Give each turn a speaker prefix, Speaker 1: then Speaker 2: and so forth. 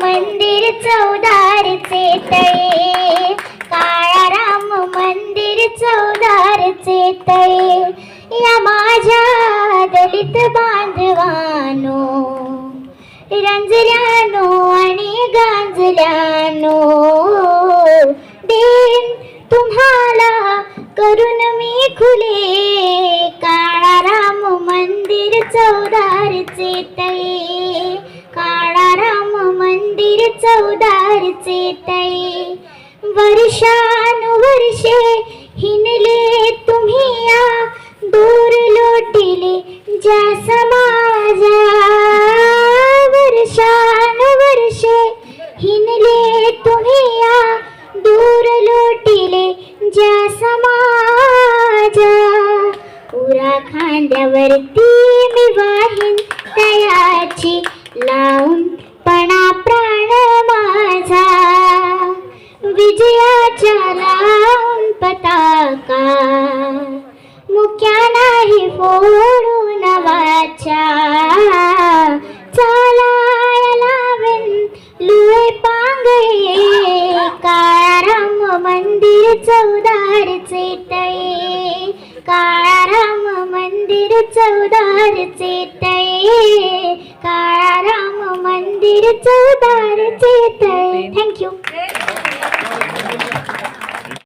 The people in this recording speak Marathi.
Speaker 1: मंदिर चौदारचे तळे, काळाराम मंदिर चौदारचे तळे. या माझ्या दलित बांधवानो, रंजल्यानो आणि गांजल्यानो, देन तुम्हाला करून मी खुले. काळाराम मंदिर चौदारचे तळे, काळाराम मंदिर चौदारचे तळे. वर्षानुवर्षे हिनले तुम्ही या, दूर लोटिले ज्या समाजा. वर्षानुवर्षे हिनले तुम्ही या, दूर लोटिले ज्या समाजा. उरा खांद्यावरती मी वाहीन तयाची, लावून पणा प्राण माझा. विजयाच्या लावून पताका, मुक्या नाही फोडून वाचा. चालाया लावेन लुळे पांगळे, काळाराम मंदिर चौदारचे तळे, काळाराम मंदिर चौदारचे तळे, काळाराम मंदिर चौदारचे तळे. थँक्यू.